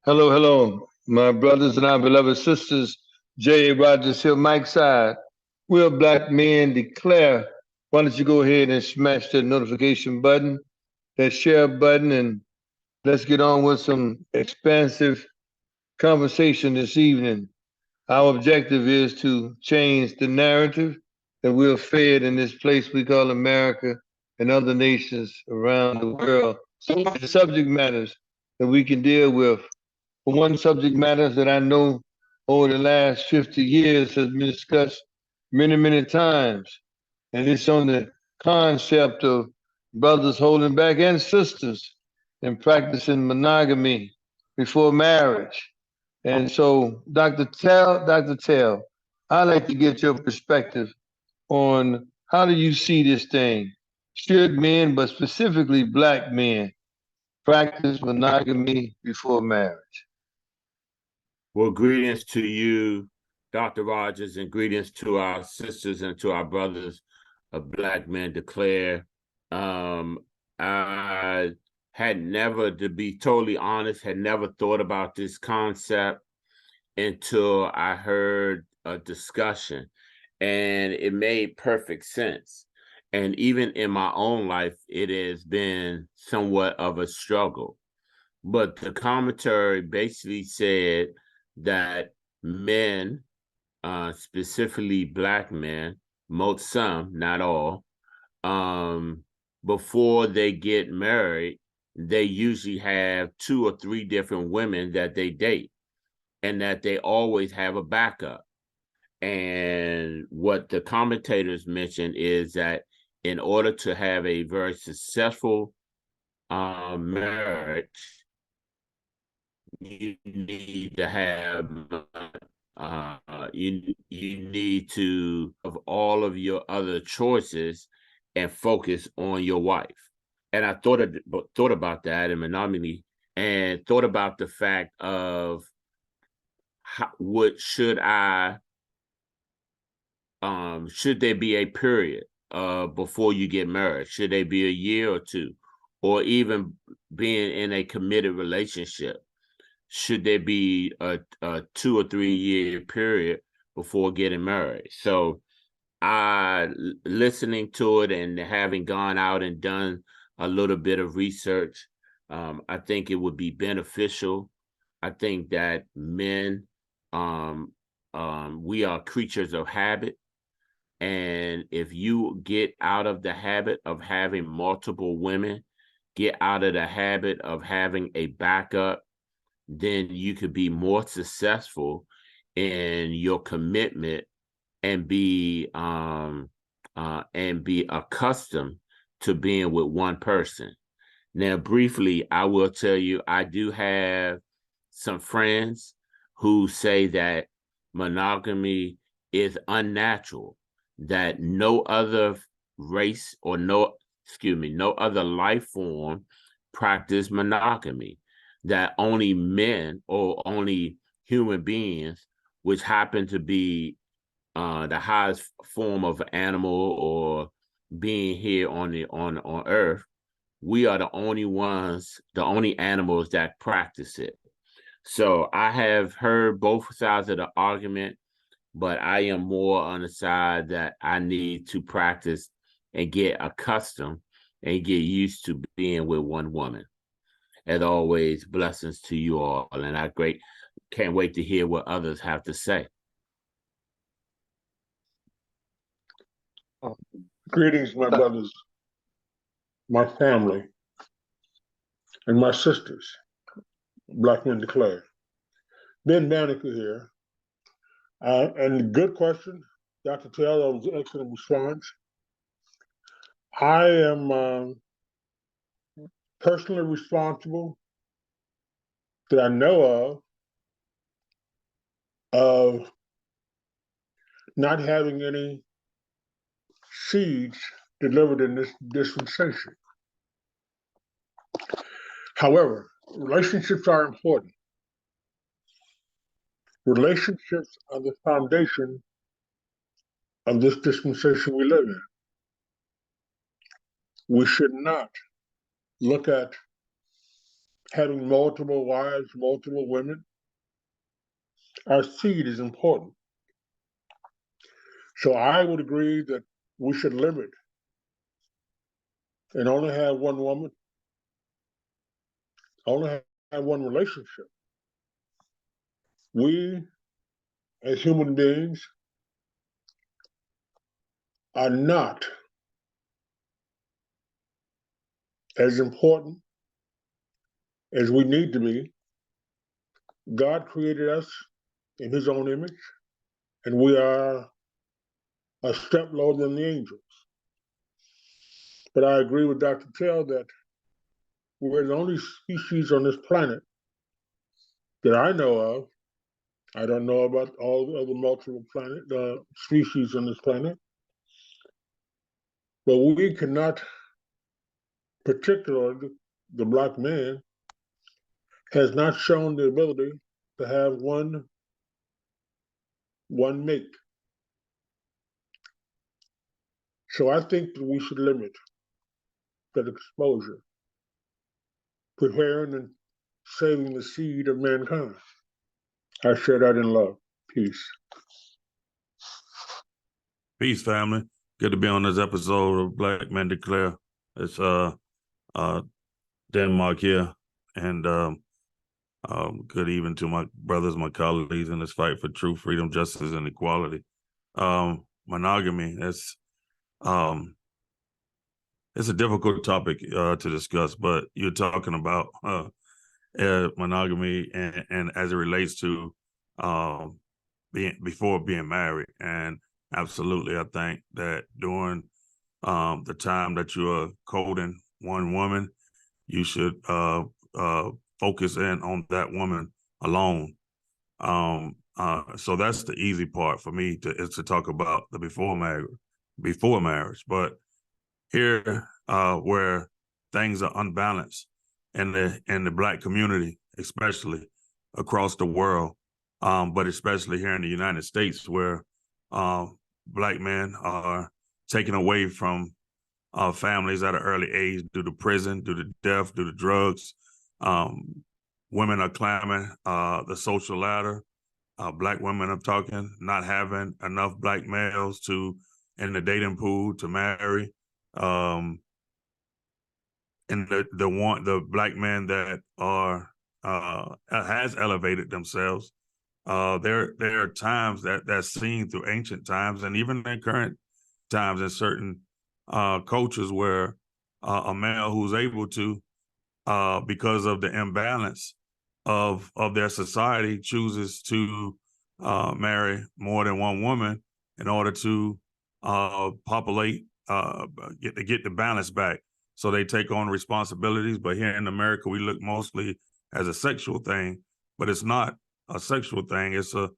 Hello, hello, my brothers and our beloved sisters. J.A. Rogers here, Mike's side. We're black men declare. Why don't you go ahead and smash that notification button, that share button, and let's get on with some expansive conversation this evening. Our objective is to change the narrative that we're fed in this place we call America and other nations around the world. So many subject matters that we can deal with. For one subject matter that I know over the last 50 years has been discussed many, many times, and it's on the concept of brothers holding back and sisters and practicing monogamy before marriage. And so, Dr. Tell, I'd like to get your perspective on how do you see this thing? Should men, but specifically black men, practice monogamy before marriage? Well, greetings to you, Dr. Rogers, and greetings to our sisters and to our brothers of Black Men Declare. I had never, to be totally honest, had never thought about this concept until I heard a discussion, and it made perfect sense. And even in my own life, it has been somewhat of a struggle. But the commentary basically said that men, specifically black men, some, not all, before they get married, they usually have 2 or 3 different women that they date, and that they always have a backup. And what the commentators mentioned is that in order to have a very successful marriage, you need to have you need to have all of your other choices and focus on your wife. And I thought about that in monogamy, and thought about the fact of should there be a period before you get married? Should there be a year or two, or even being in a committed relationship? Should there be a 2 or 3 year period before getting married? So listening to it and having gone out and done a little bit of research, I think it would be beneficial. I think that men, we are creatures of habit. And if you get out of the habit of having multiple women, get out of the habit of having a backup, then you could be more successful in your commitment and be accustomed to being with one person. Now, briefly, I will tell you, I do have some friends who say that monogamy is unnatural, that no other race or no other life form practice monogamy, that only men or only human beings, which happen to be the highest form of animal or being here on Earth, we are the only ones, the only animals that practice it. So I have heard both sides of the argument, but I am more on the side that I need to practice and get accustomed and get used to being with one woman. As always, blessings to you all, and I can't wait to hear what others have to say. Greetings, my brothers, my family, and my sisters. Black Men Declare. Ben Banneker here. And good question, Dr. Taylor. That was an excellent response. I am personally responsible, that I know of not having any seeds delivered in this dispensation. However, relationships are important. Relationships are the foundation of this dispensation we live in. We should not look at having multiple wives, multiple women. Our seed is important. So I would agree that we should limit and only have one woman, only have one relationship. We, as human beings, are not as important as we need to be. God created us in his own image, and we are a step lower than the angels. But I agree with Dr. Tell that we're the only species on this planet that I know of. I don't know about all the other multiple species on this planet, but we cannot, particularly the Black man, has not shown the ability to have one mate. So I think that we should limit that exposure, preparing and saving the seed of mankind. I share that in love. Peace. Peace, family. Good to be on this episode of Black Men Declare. It's Denmark here, and good evening to my brothers, my colleagues in this fight for truth, freedom, justice, and equality. Monogamy. It's a difficult topic to discuss, but you're talking about monogamy and as it relates to before being married. And absolutely, I think that during the time that you're courting one woman, you should focus in on that woman alone. So that's the easy part for me is to talk about the before marriage. But here, where things are unbalanced in the Black community, especially across the world, but especially here in the United States, where Black men are taken away from families at an early age due to prison, due to death, due to drugs. Women are climbing the social ladder. Black women are talking, not having enough Black males in the dating pool to marry. And the Black men that has elevated themselves. There are times that's seen through ancient times and even in current times in certain cultures where a male who's able to, because of the imbalance of their society, chooses to marry more than one woman in order to populate, get the balance back. So they take on responsibilities. But here in America, we look mostly as a sexual thing, but it's not a sexual thing. It's a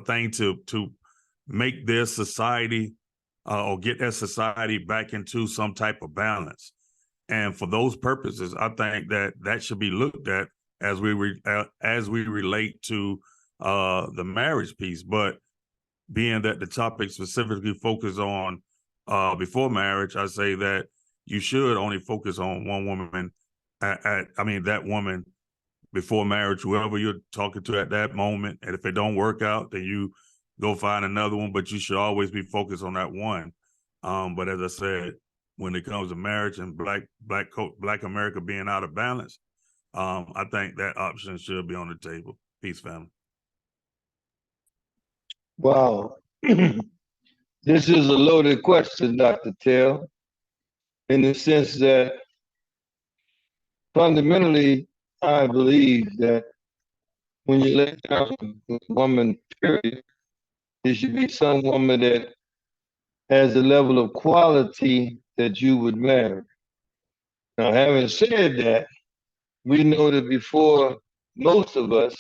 thing to make their society or get their society back into some type of balance. And for those purposes, I think that should be looked at as we relate to the marriage piece. But being that the topic specifically focuses on before marriage, I say that you should only focus on one woman that woman before marriage, whoever you're talking to at that moment. And if it don't work out, then you go find another one, but you should always be focused on that one. But as I said, when it comes to marriage and Black America being out of balance, I think that option should be on the table. Peace, family. Wow. This is a loaded question, Dr. Tell, in the sense that fundamentally, I believe that when you lay down with a woman, period, it should be some woman that has a level of quality that you would marry. Now, having said that, we know that before most of us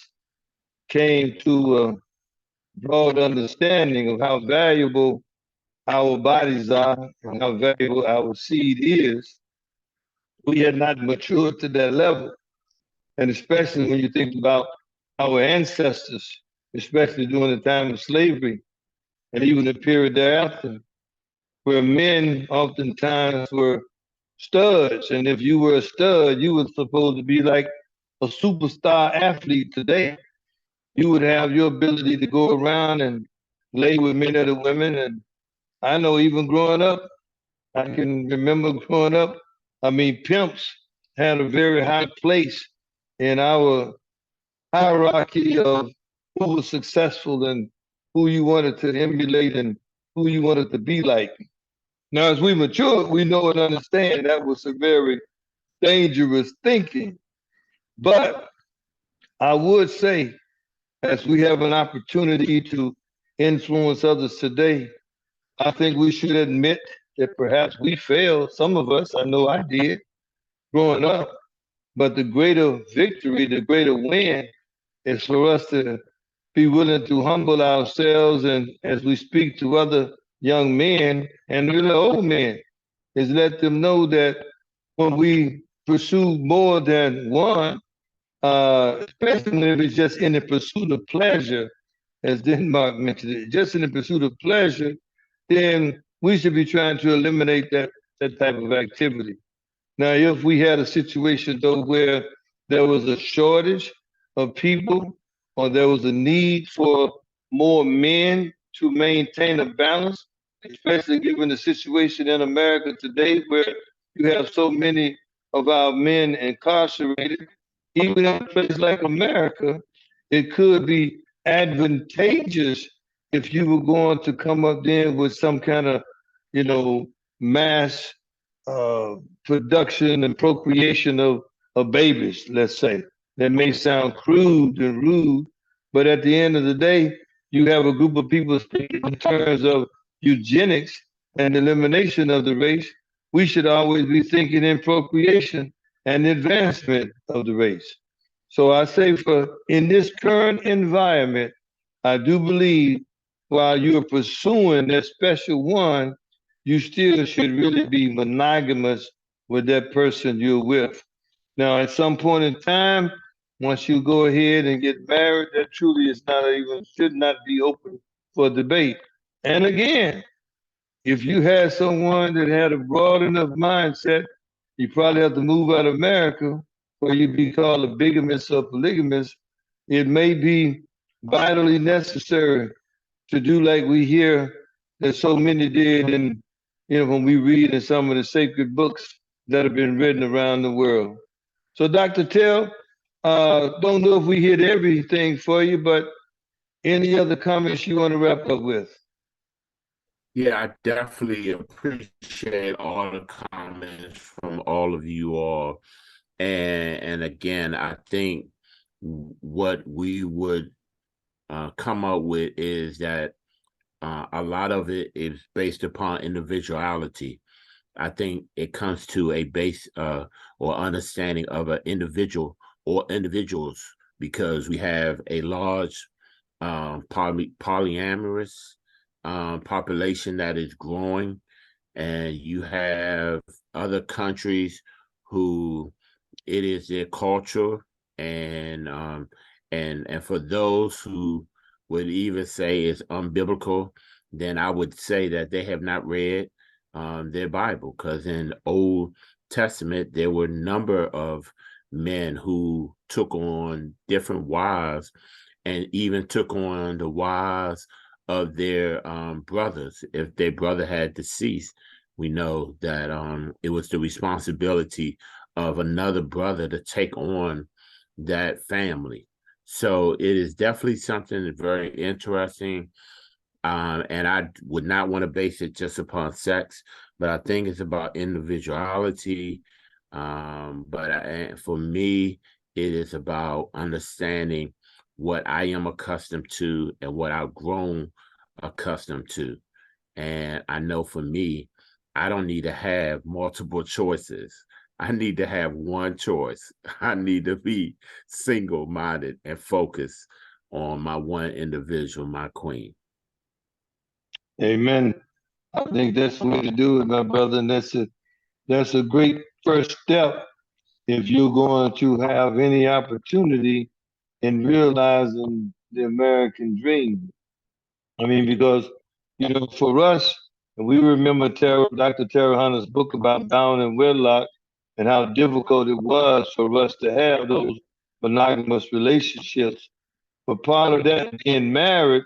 came to a broad understanding of how valuable our bodies are and how valuable our seed is, we had not matured to that level. And especially when you think about our ancestors, especially during the time of slavery and even the period thereafter, where men oftentimes were studs. And if you were a stud, you were supposed to be like a superstar athlete today. You would have your ability to go around and lay with many of the women. And I know even growing up, I can remember growing up, I mean, pimps had a very high place in our hierarchy of who was successful and who you wanted to emulate and who you wanted to be like. Now, as we mature, we know and understand that was a very dangerous thinking. But I would say, as we have an opportunity to influence others today, I think we should admit that perhaps we failed. Some of us, I know I did growing up, but the greater victory, the greater win is for us to be willing to humble ourselves and as we speak to other young men and really old men, is let them know that when we pursue more than one, especially if it's just in the pursuit of pleasure, as Denmark mentioned it, just in the pursuit of pleasure, then we should be trying to eliminate that type of activity. Now, if we had a situation though where there was a shortage of people or there was a need for more men to maintain a balance, especially given the situation in America today where you have so many of our men incarcerated, even in a place like America, it could be advantageous if you were going to come up there with some kind of, mass uh, production and procreation of babies, let's say. That may sound crude and rude, but at the end of the day, you have a group of people speaking in terms of eugenics and elimination of the race. We should always be thinking in procreation and advancement of the race. So I say for in this current environment, I do believe while you're pursuing that special one, you still should really be monogamous with that person you're with. Now, at some point in time, once you go ahead and get married, that truly is not even should not be open for debate. And again, if you had someone that had a broad enough mindset, you probably have to move out of America or you'd be called a bigamist or polygamist. It may be vitally necessary to do like we hear that so many did in, when we read in some of the sacred books that have been written around the world. So, Dr. Tell, don't know if we hit everything for you, but any other comments you want to wrap up with? Yeah, I definitely appreciate all the comments from all of you all. And again, I think what we would come up with is that a lot of it is based upon individuality. I think it comes to a base or understanding of an individual or individuals because we have a large polyamorous population that is growing, and you have other countries who it is their culture, and for those who would even say it's unbiblical, then I would say that they have not read their Bible, because in the Old Testament there were a number of men who took on different wives and even took on the wives of their brothers. If their brother had deceased, we know that it was the responsibility of another brother to take on that family. So it is definitely something very interesting. And I would not want to base it just upon sex, but I think it's about individuality. But for me, it is about understanding what I am accustomed to and what I've grown accustomed to. And I know for me, I don't need to have multiple choices. I need to have one choice. I need to be single-minded and focused on my one individual, my queen. Amen. I think that's the way to do it, my brother. And that's a great first step if you're going to have any opportunity in realizing the American dream. I mean, because, for us, And we remember Dr. Terry Hunter's book about bound and wedlock and how difficult it was for us to have those monogamous relationships. But part of that being married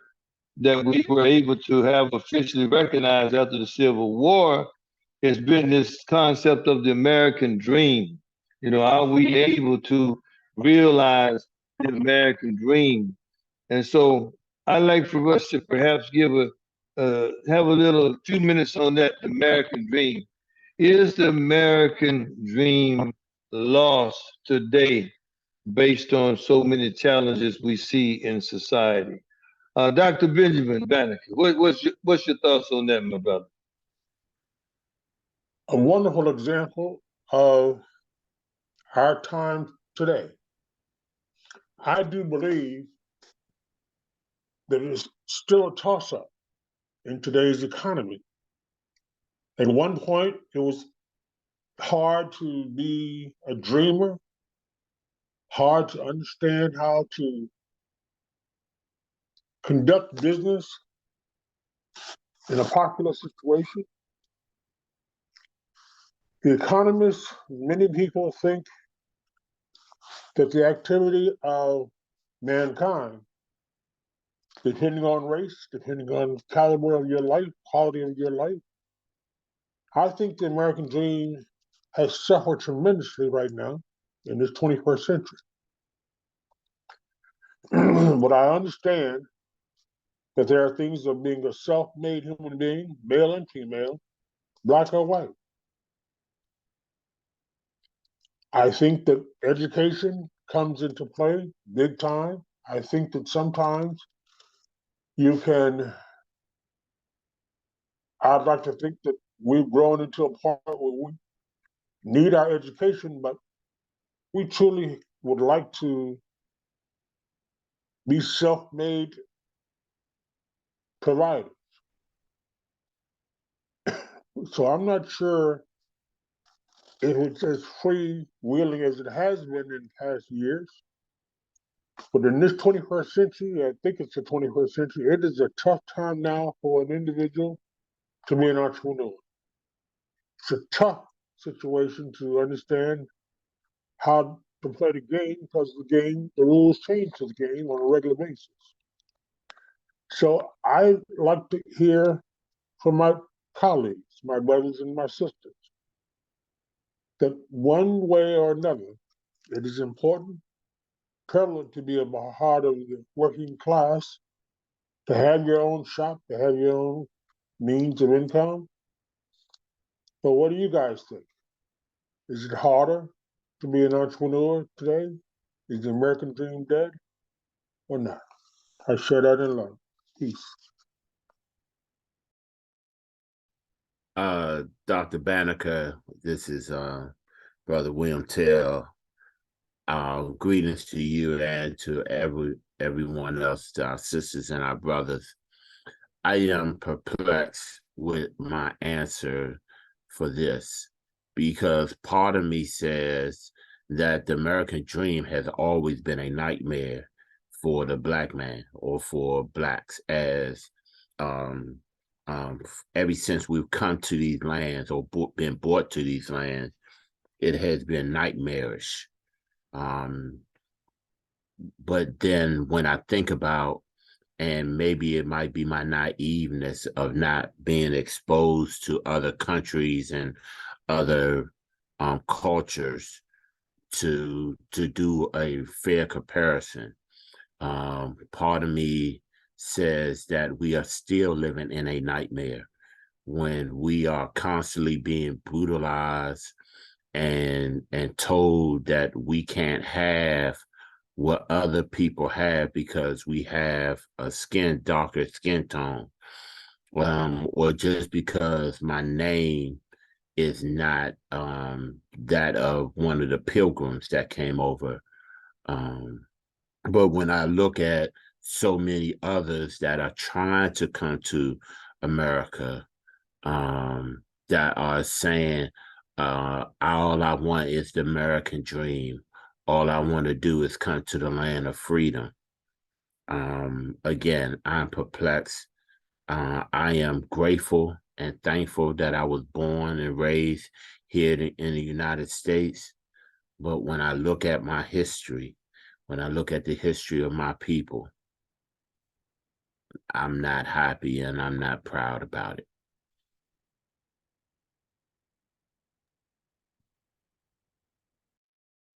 that we were able to have officially recognized after the Civil War has been this concept of the American dream. You know, are we able to realize the American dream? And so I'd like for us to perhaps have a little few minutes on that American dream. Is the American dream lost today based on so many challenges we see in society? Dr. Benjamin Banneker, what's your thoughts on that, my brother? A wonderful example of our time today. I do believe that it's still a toss-up in today's economy. At one point, it was hard to be a dreamer, hard to understand how to conduct business in a popular situation. The economists, many people think that the activity of mankind, depending on race, depending on caliber of your life, quality of your life, I think the American dream has suffered tremendously right now in this 21st century. But I understand that there are things of being a self-made human being, male and female, black or white. I think that education comes into play big time. I think that sometimes I'd like to think that we've grown into a point where we need our education, but we truly would like to be self-made providers. So I'm not sure if it's as freewheeling as it has been in past years. But in this 21st century, I think it's the 21st century, it is a tough time now for an individual to be an entrepreneur. It's a tough situation to understand how to play the game because the rules change to the game on a regular basis. So I like to hear from my colleagues, my brothers and my sisters, that one way or another, it is important, prevalent to be a part of the working class, to have your own shop, to have your own means of income. But what do you guys think? Is it harder to be an entrepreneur today? Is the American dream dead or not? I share that in love. Peace. Dr. Banneker, this is Brother William Tell. Greetings to you and to everyone else, to our sisters and our brothers. I am perplexed with my answer for this because part of me says that the American dream has always been a nightmare for the black man or for blacks, as ever since we've come to these lands or been brought to these lands, it has been nightmarish. But then when I think about, and maybe it might be my naiveness of not being exposed to other countries and other cultures to do a fair comparison. Part of me says that we are still living in a nightmare when we are constantly being brutalized and told that we can't have what other people have because we have a darker skin tone, or just because my name is not that of one of the pilgrims that came over. But when I look at so many others that are trying to come to America, that are saying, all I want is the American dream. All I want to do is come to the land of freedom. Again, I'm perplexed. I am grateful and thankful that I was born and raised here in the United States. But when I look at my history, when I look at the history of my people, I'm not happy and I'm not proud about it.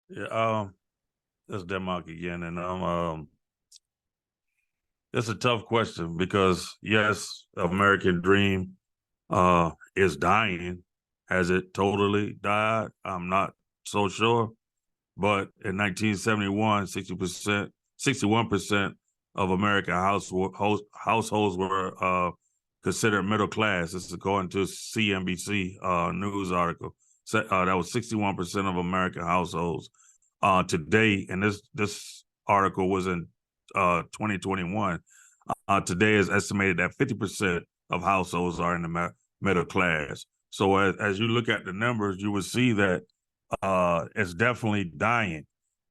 Yeah, that's Denmark again, and it's a tough question because yes, American Dream is dying. Has it totally died? I'm not so sure. But in 1971, 61% of American households were considered middle class. This is according to CNBC news article. So, that was 61% of American households. Today, and this article was in 2021. Today is estimated that 50% of households are in the middle class. So as you look at the numbers, you will see that it's definitely dying.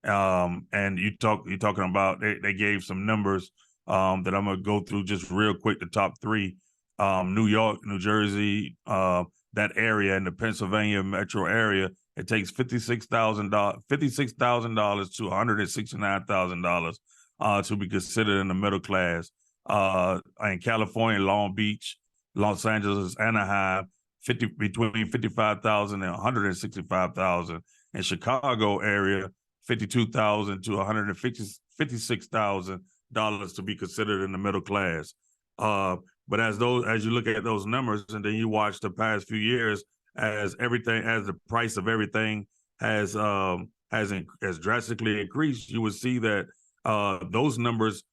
And you're talking about they gave some numbers that I'm gonna go through just real quick. The top three: New York, New Jersey, that area in the Pennsylvania metro area. It takes $56,000 to $169,000 to be considered in the middle class. In California, Long Beach, Los Angeles, Anaheim, between 55,000 and 165,000. In Chicago area, 52,000 to $156,000 to be considered in the middle class. But as you look at those numbers, and then you watch the past few years, as the price of everything has drastically increased, you would see that those numbers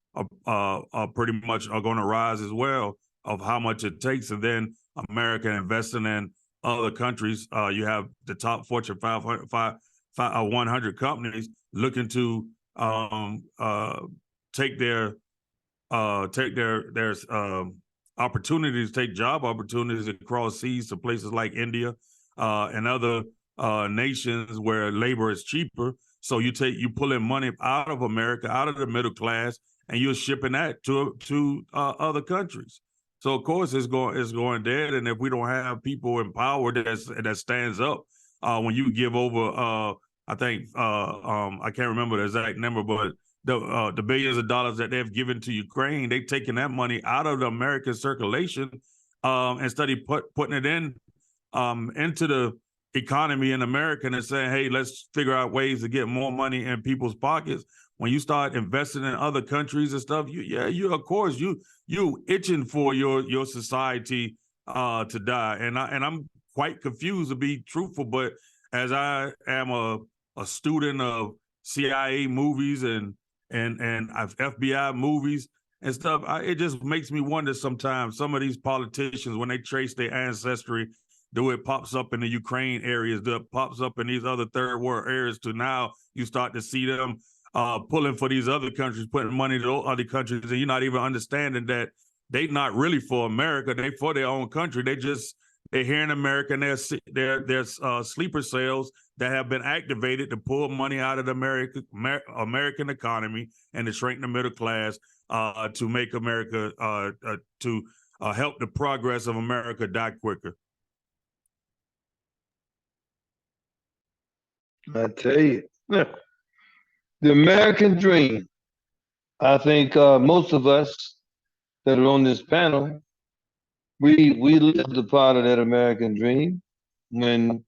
are pretty much going to rise as well, of how much it takes. And then America investing in other countries. You have the top Fortune 100 companies looking to take their opportunities, take job opportunities across seas to places like India and other nations where labor is cheaper. So you pull in money out of America, out of the middle class, and you're shipping that to other countries. So of course it's going dead. And if we don't have people in power that stands up, when you give over, I think I can't remember the exact number, but the billions of dollars that they've given to Ukraine, they've taken that money out of the American circulation instead of putting it into the economy in America and saying, hey, let's figure out ways to get more money in people's pockets. When you start investing in other countries and stuff, you of course you itching for your society to die. And I'm quite confused, to be truthful, but as I am a student of CIA movies and FBI movies and stuff, it just makes me wonder sometimes, some of these politicians, when they trace their ancestry, though it pops up in the Ukraine areas, that pops up in these other third world areas, to now you start to see them pulling for these other countries, putting money to those other countries, and you're not even understanding that they not really for America, they for their own country. They're here in America, and there's sleeper cells that have been activated to pull money out of the American economy and to shrink the middle class, to make America, to help the progress of America die quicker. I tell you, the American dream. I think most of us that are on this panel, we lived a part of that American dream when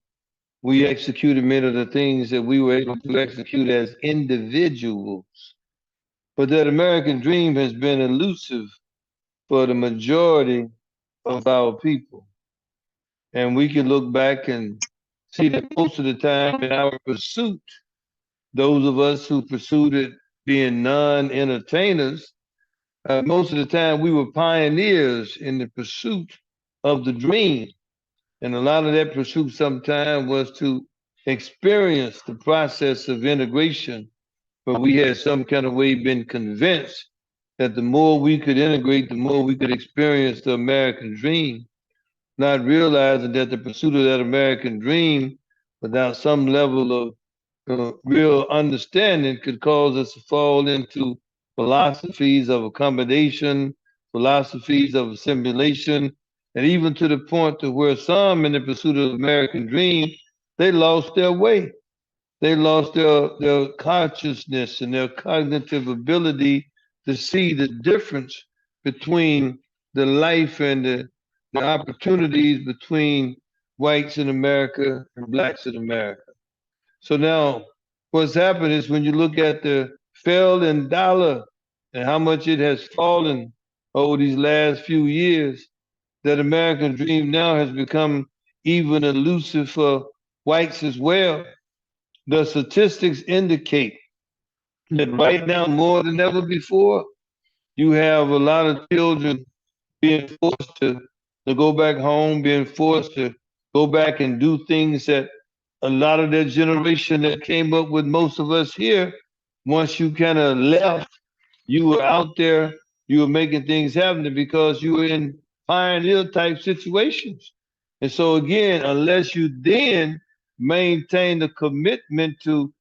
we executed many of the things that we were able to execute as individuals. But that American dream has been elusive for the majority of our people. And we can look back and see that most of the time in our pursuit, those of us who pursued it being non-entertainers, most of the time we were pioneers in the pursuit of the dream. And a lot of that pursuit sometimes was to experience the process of integration, but we had some kind of way been convinced that the more we could integrate, the more we could experience the American dream, not realizing that the pursuit of that American dream without some level of real understanding could cause us to fall into philosophies of accommodation, philosophies of assimilation, And even to the point to where some in the pursuit of the American dream, they lost their way. They lost their consciousness and their cognitive ability to see the difference between the life and the opportunities between whites in America and blacks in America. So now what's happened is when you look at the failing dollar and how much it has fallen over these last few years, that American dream now has become even elusive for whites as well. The statistics indicate that right now, more than ever before, you have a lot of children being forced to go back home, being forced to go back and do things that a lot of that generation that came up with most of us here, once you kind of left, you were out there, you were making things happen because you were in pioneer type situations. And so again, unless you then maintain the commitment to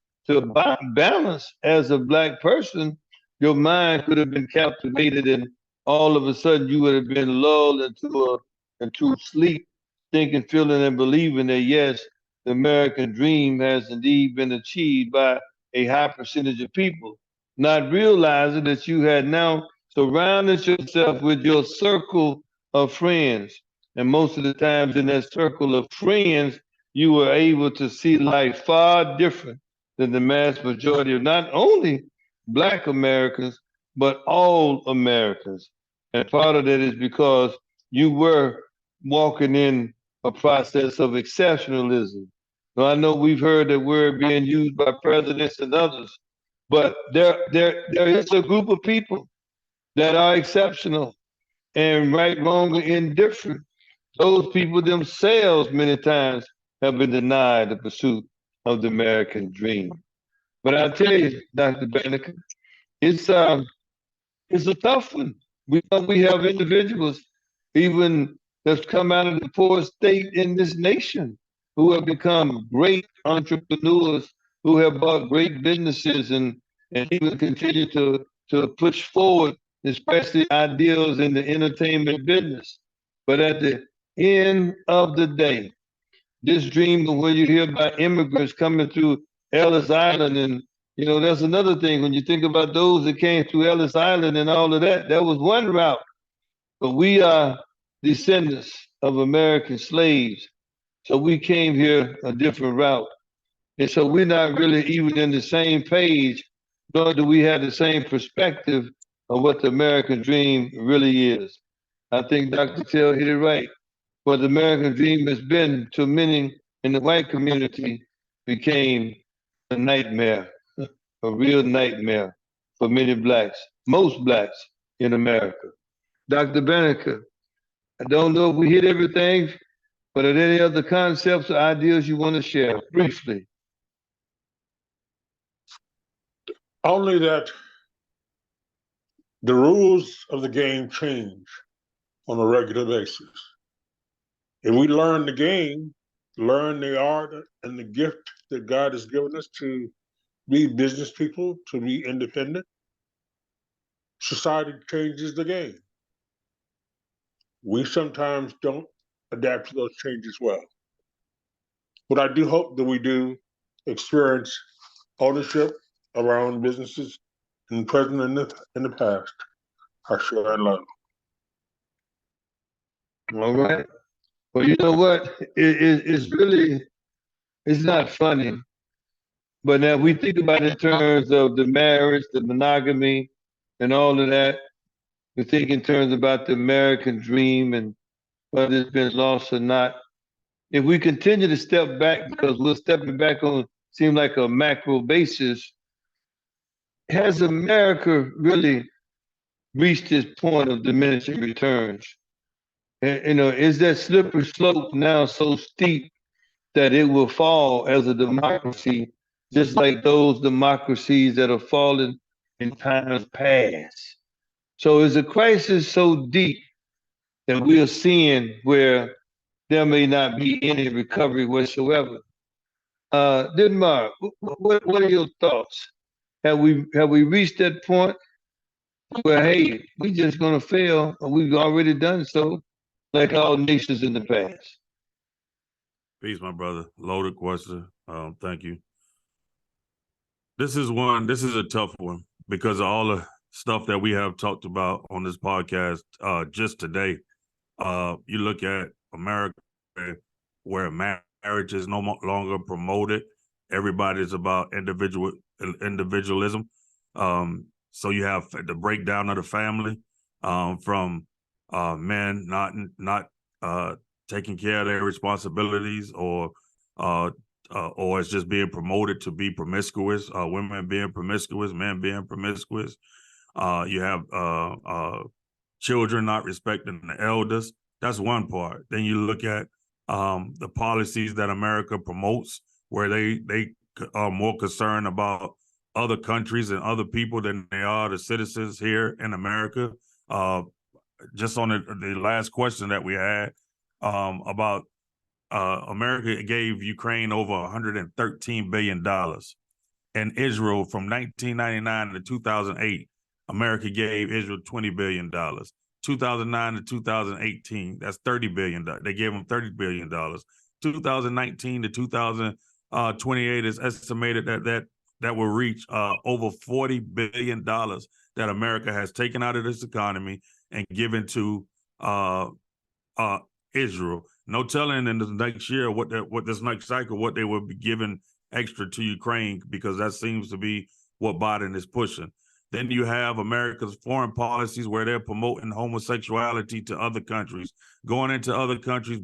balance as a black person, your mind could have been captivated and all of a sudden you would have been lulled into sleep, thinking, feeling, and believing that yes, the American dream has indeed been achieved by a high percentage of people, not realizing that you had now surrounded yourself with your circle of friends. And most of the times in that circle of friends, you were able to see life far different than the mass majority of not only Black Americans, but all Americans. And part of that is because you were walking in a process of exceptionalism. Now, I know we've heard that word being used by presidents and others, but there is a group of people that are exceptional and right, wrong, or indifferent. Those people themselves many times have been denied the pursuit of the American dream. But I tell you, Dr. Banneker, it's um it's a tough one. We know we have individuals even that's come out of the poorest state in this nation who have become great entrepreneurs, who have bought great businesses and even continue to push forward, especially ideals in the entertainment business. But at the end of the day, this dream of where you hear about immigrants coming through Ellis Island, and that's another thing. When you think about those that came through Ellis Island and all of that, that was one route. But we are descendants of American slaves, so we came here a different route. And so we're not really even in the same page, nor do we have the same perspective of what the American dream really is. I think Dr. Till hit it right. What the American dream has been to many in the white community became a nightmare, a real nightmare for many blacks, most blacks in America. Dr. Banneker, I don't know if we hit everything, but are there any other concepts or ideas you want to share briefly? Only that the rules of the game change on a regular basis. If we learn the game, learn the art and the gift that God has given us to be business people, to be independent, society changes the game. We sometimes don't adapt to those changes well. But I do hope that we do experience ownership of our own businesses in the present and in the past. I share and love. All right. Well, you know what? It's really, it's not funny. But now we think about it in terms of the marriage, the monogamy, and all of that. We think in terms about the American dream and whether it's been lost or not. If we continue to step back, because we're stepping back on seem like a macro basis, has America really reached this point of diminishing returns? And, is that slippery slope now so steep that it will fall as a democracy, just like those democracies that have fallen in times past? So is the crisis so deep that we are seeing where there may not be any recovery whatsoever? Denmark, what are your thoughts? Have we reached that point where hey, we're just gonna fail, or we've already done so, like all nations in the past? Peace, my brother. Loaded question. Thank you. This is a tough one because of all the stuff that we have talked about on this podcast just today. You look at America where marriage is no longer promoted. Everybody's about individualism. So you have the breakdown of the family from men not taking care of their responsibilities, or it's just being promoted to be promiscuous. Women being promiscuous, men being promiscuous. You have children not respecting the elders. That's one part. Then you look at the policies that America promotes, where they are more concerned about other countries and other people than they are the citizens here in America. Just on the last question that we had about America gave Ukraine over $113 billion. And Israel, from 1999 to 2008, America gave Israel $20 billion. 2009 to 2018, that's $30 billion. They gave them $30 billion. 2019 to 2028 is estimated that will reach over $40 billion that America has taken out of this economy and given to Israel. No telling in this next year what this next cycle, what they will be giving extra to Ukraine, because that seems to be what Biden is pushing. Then you have America's foreign policies where they're promoting homosexuality to other countries, going into other countries,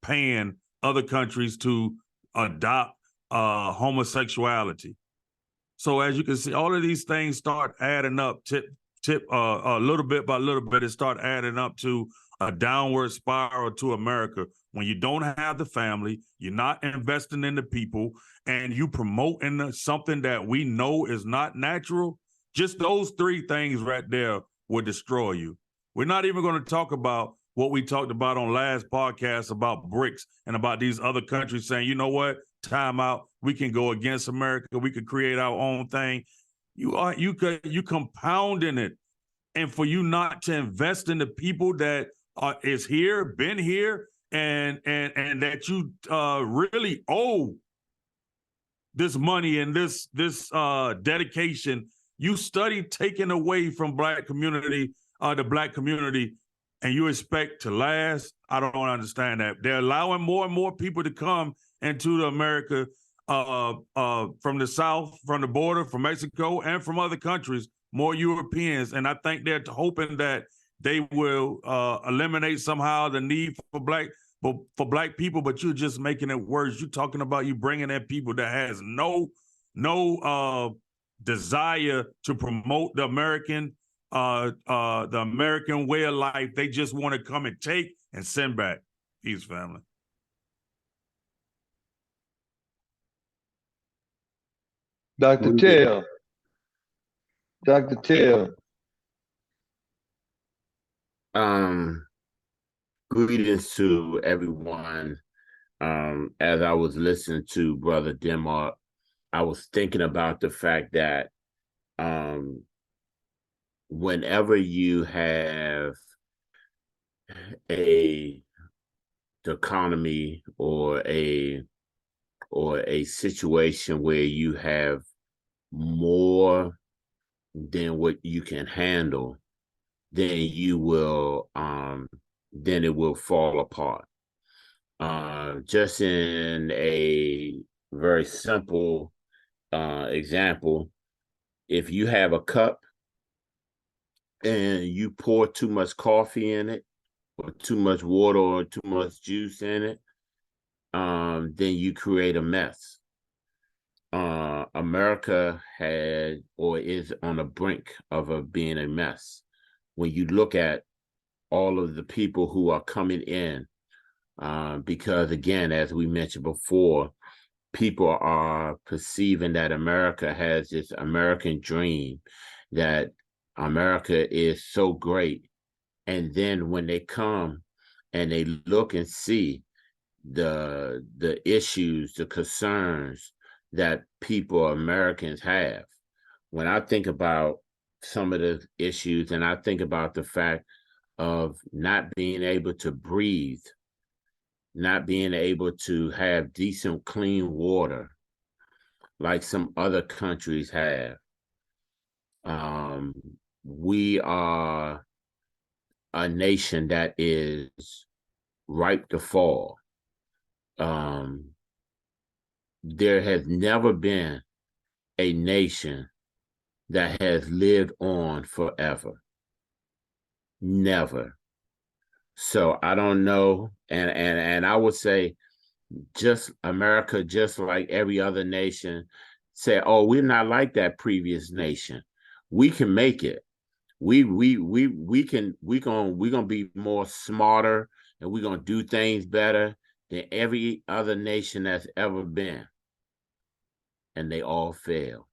paying other countries to adopt homosexuality. So as you can see, all of these things start adding up, little bit by little bit, it start adding up to a downward spiral to America. When you don't have the family, you're not investing in the people, and you promoting something that we know is not natural, just those three things right there will destroy you. We're not even going to talk about what we talked about on last podcast about BRICS and about these other countries saying, you know what, time out, we can go against America, we could create our own thing. You compounding it. And for you not to invest in the people that is here, been here, and that you really owe this money and this dedication, you study taken away from the Black community, and you expect to last. I don't understand that. They're allowing more and more people to come into the America from the South, from the border, from Mexico, and from other countries, more Europeans. And I think they're hoping that they will eliminate somehow the need for Black people, but you're just making it worse. You're talking about you bringing in people that has no desire to promote the American way of life. They just want to come and take and send back. Peace, family. Dr. Tell. Dr. Tell. Greetings to everyone. As I was listening to Brother Denmark, I was thinking about the fact that whenever you have the economy or a situation where you have more than what you can handle, then you will then it will fall apart. Just in a very simple example, if you have a cup and you pour too much coffee in it, or too much water, or too much juice in it, then you create a mess. America had, or is on the brink of being a mess. When you look at all of the people who are coming in, because again, as we mentioned before, people are perceiving that America has this American dream, that America is so great. And then when they come and they look and see the issues, the concerns that Americans have, when I think about some of the issues, and I think about the fact of not being able to breathe, not being able to have decent, clean water like some other countries have. We are a nation that is ripe to fall. There has never been a nation that has lived on forever. Never. So I don't know. And I would say just America, just like every other nation, say, oh, we're not like that previous nation. We can make it. We're gonna be more smarter, and we're gonna do things better than every other nation that's ever been. And they all fail.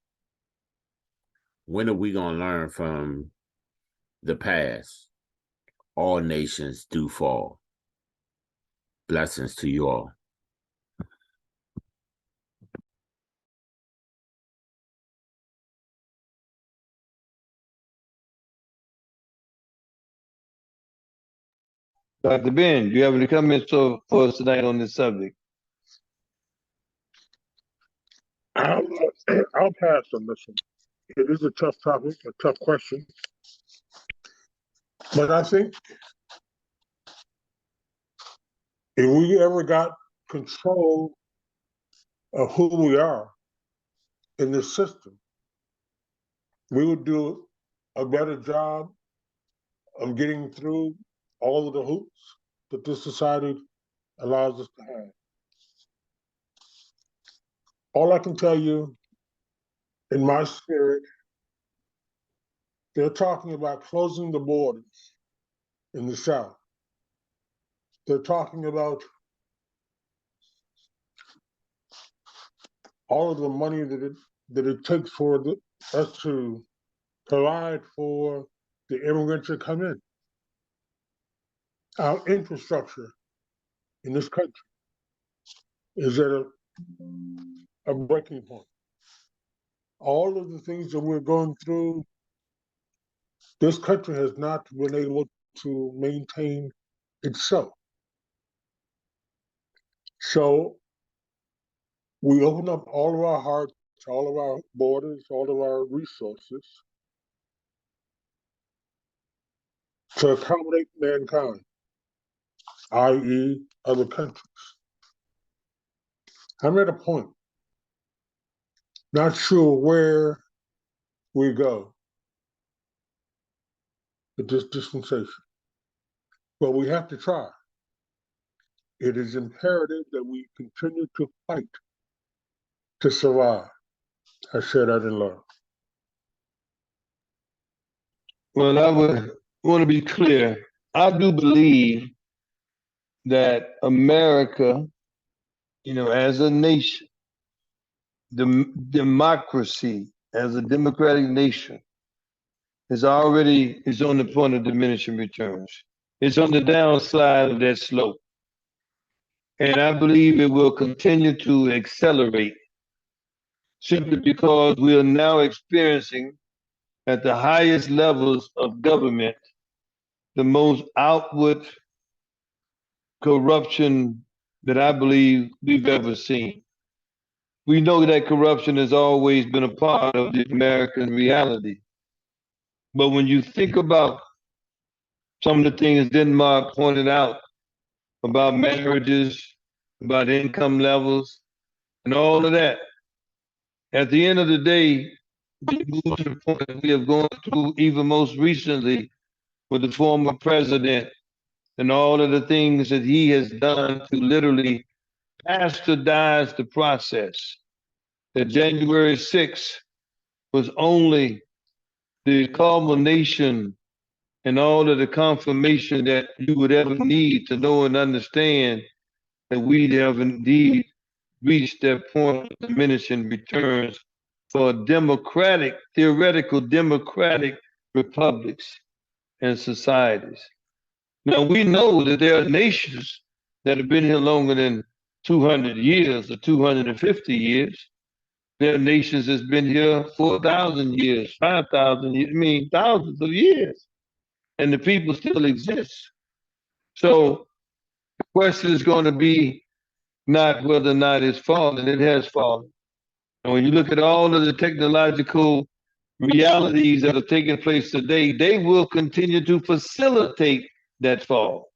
When are we gonna learn from the past? All nations do fall. Blessings to you all. Dr. Ben, do you have any comments for us tonight on this subject? I'll pass on this one. It is a tough topic, a tough question. But I think if we ever got control of who we are in this system, we would do a better job of getting through all of the hoops that this society allows us to have. All I can tell you, in my spirit, they're talking about closing the borders in the South. They're talking about all of the money that it takes for us to provide for the immigrants that come in. Our infrastructure in this country is at a breaking point. All of the things that we're going through, this country has not been able to maintain itself. So we open up all of our hearts, all of our borders, all of our resources to accommodate mankind, i.e., other countries. I'm at a point, not sure where we go with this dispensation, but we have to try. It is imperative that we continue to fight to survive. I share that in love. Well, I would want to be clear. I do believe that America, as a nation, the democracy as a democratic nation is on the point of diminishing returns. It's on the downslide of that slope. And I believe it will continue to accelerate simply because we are now experiencing at the highest levels of government the most outward corruption that I believe we've ever seen. We know that corruption has always been a part of the American reality. But when you think about some of the things Denmark pointed out about marriages, about income levels, and all of that, at the end of the day, we move to the point that we have gone through even most recently with the former president and all of the things that he has done to literally bastardize the process. That January 6th was only the culmination and all of the confirmation that you would ever need to know and understand that we have indeed reached that point of diminishing returns for theoretical democratic republics and societies. Now, we know that there are nations that have been here longer than 200 years or 250 years. There are nations that's been here 4,000 years, 5,000 years, thousands of years. and the people still exist. So the question is going to be not whether or not it's fallen, it has fallen. And when you look at all of the technological realities that are taking place today, they will continue to facilitate that fall.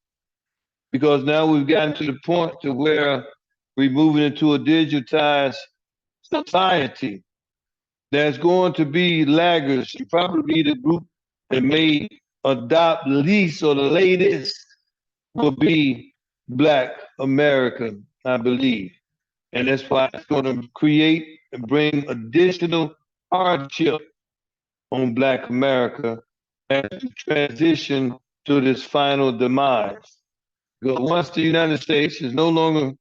Because now we've gotten to the point to where we're moving into a digitized society. There's going to be laggards, probably the group that may adopt least or the latest will be Black America, I believe. And that's why it's going to create and bring additional hardship on Black America as we transition to this final demise. Because once the United States is no longer,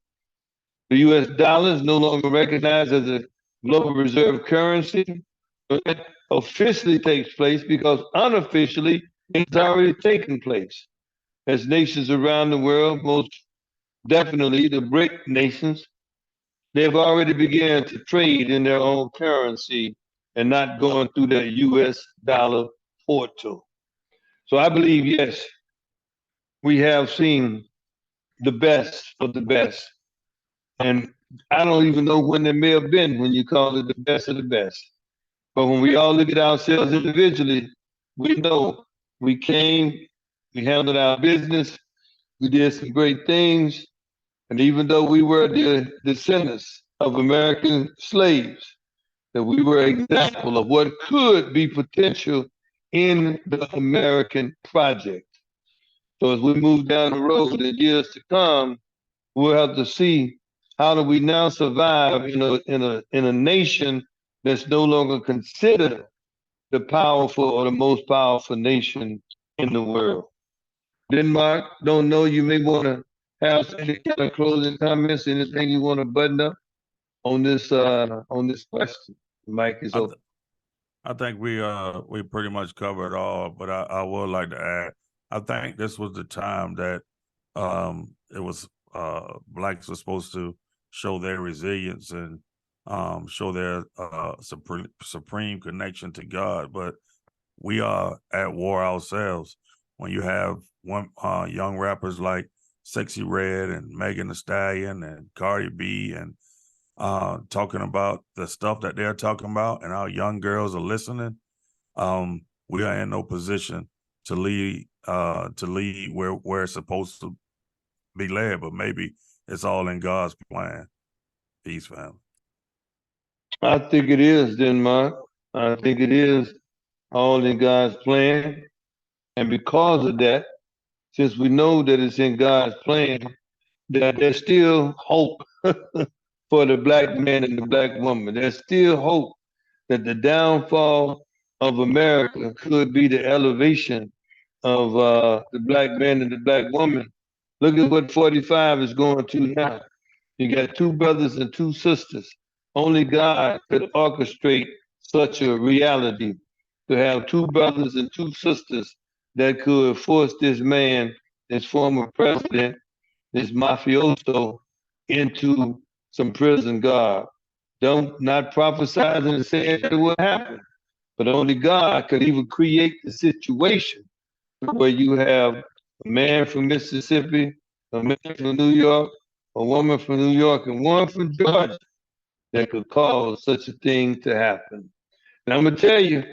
the US dollar is no longer recognized as a global reserve currency, that officially takes place because unofficially it's already taken place. As nations around the world, most definitely the BRIC nations, they've already begun to trade in their own currency and not going through that US dollar portal. So I believe, yes, we have seen the best of the best. And I don't even know when there may have been when you call it the best of the best. But when we all look at ourselves individually, we know we came, we handled our business, we did some great things. And even though we were the descendants of American slaves, that we were an example of what could be potential in the American project. So as we move down the road in years to come, we'll have to see how do we now survive in a nation that's no longer considered the powerful or the most powerful nation in the world. Denmark, don't know, you may want to have any kind of closing comments, anything you want to button up on this question. The mic is open. I think we pretty much covered all, but I would like to add, I think this was the time that it was blacks were supposed to show their resilience and show their supreme connection to God, but we are at war ourselves. When you have young rappers like Sexy Red and Megan Thee Stallion and Cardi B and talking about the stuff that they're talking about, and our young girls are listening, we are in no position to lead where it's supposed to be led, but maybe it's all in God's plan. Peace, family. I think it is, Denmark. I think it is all in God's plan. And because of that, since we know that it's in God's plan, that there's still hope for the Black man and the Black woman. There's still hope that the downfall of America could be the elevation of the Black man and the Black woman. Look at what 45 is going to now. You got two brothers and two sisters. Only God could orchestrate such a reality to have two brothers and two sisters that could force this man, this former president, this mafioso, into some prison guard. Don't not prophesizing and saying that it will happen, but only God could even create the situation where you have a man from Mississippi, a man from New York, a woman from New York, and one from Georgia that could cause such a thing to happen. And I'm gonna tell you,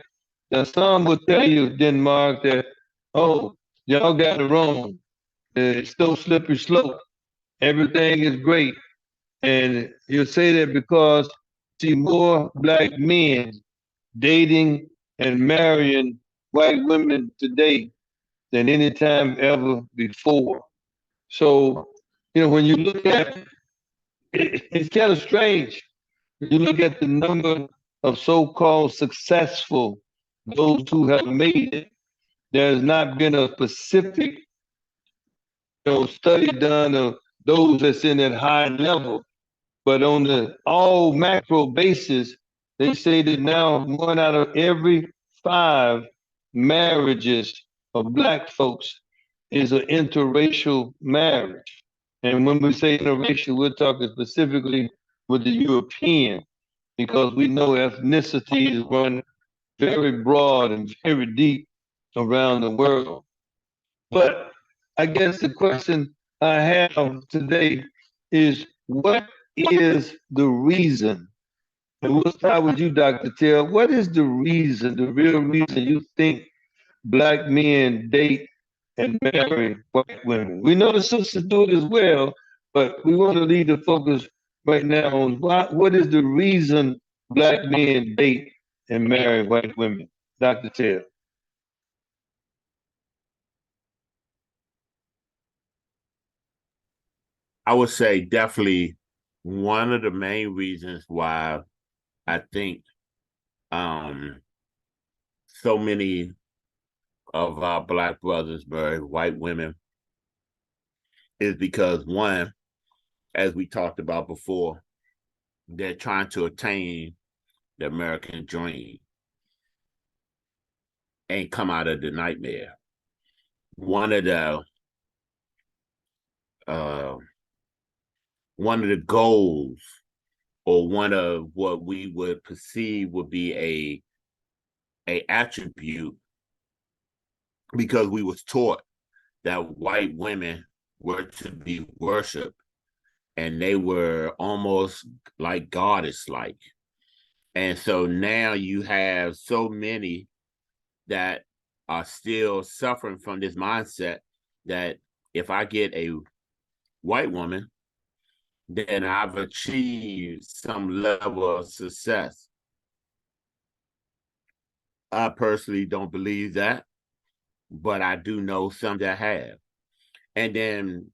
that some will tell you, Denmark, that oh, y'all got it wrong. It's so slippery slope. Everything is great. And you'll say that because see more Black men dating and marrying white women today than any time ever before. So, when you look at it, it's kind of strange. You look at the number of so-called successful, those who have made it, there's not been a specific study done of those that's in that high level. But on the all macro basis, they say that now 1 out of every 5 marriages of Black folks is an interracial marriage. And when we say interracial, we're talking specifically with the European, because we know ethnicity is run very broad and very deep around the world. But I guess the question I have today is what is the reason? And we'll start with you, Dr. Tell. What is the reason, the real reason you think black men date and marry white women? We know the sisters do it as well, but we want to leave the focus right now on what is the reason black men date and marry white women? Dr. Tell. I would say definitely one of the main reasons why I think so many of our black brothers marry white women is because one, as we talked about before, they're trying to attain the American dream and come out of the nightmare. One of the uh, one of the goals, or one of what we would perceive would be a attribute, because we was taught that white women were to be worshipped and they were almost like goddess like. And so now you have so many that are still suffering from this mindset that if I get a white woman, then I've achieved some level of success. I personally don't believe that, but I do know some that have. And then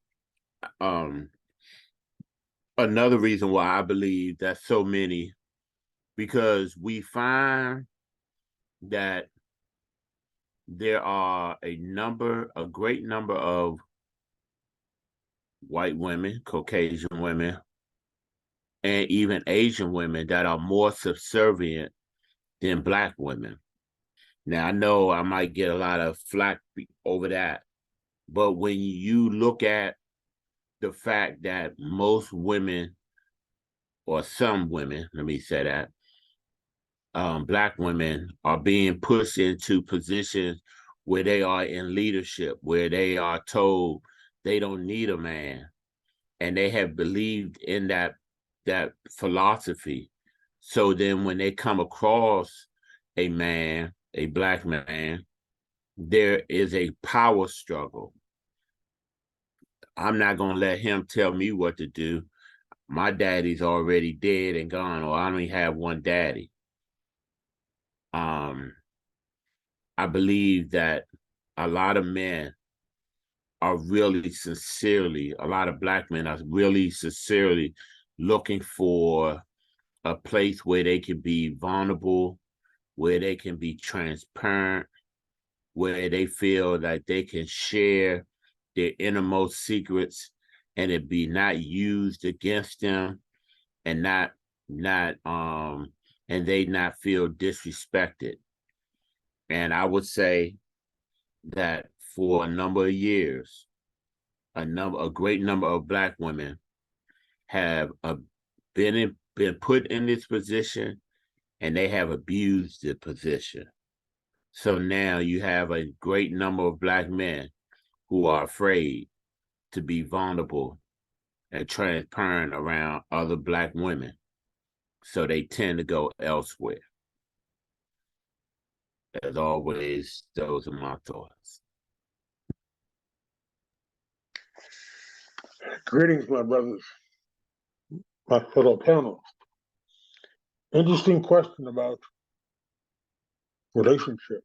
another reason why I believe that so many, because we find that there are a great number of white women, Caucasian women, and even Asian women that are more subservient than black women. Now, I know I might get a lot of flack over that, but when you look at the fact that most women, or some women, let me say that, black women are being pushed into positions where they are in leadership, where they are told they don't need a man, and they have believed in that philosophy. So then when they come across a man, a black man, there is a power struggle. I'm not going to let him tell me what to do. My daddy's already dead and gone, or I only have one daddy. I believe that a lot of men are really sincerely, a lot of black men are really sincerely looking for a place where they can be vulnerable, where they can be transparent, where they feel that they can share their innermost secrets and it be not used against them, and and they not feel disrespected. And I would say that for a number of years, a great number of black women have been put in this position, and they have abused the position. So now you have a great number of black men who are afraid to be vulnerable and transparent around other black women. So they tend to go elsewhere. As always, those are my thoughts. Greetings, my brothers, my fellow panel. Interesting question about relationship.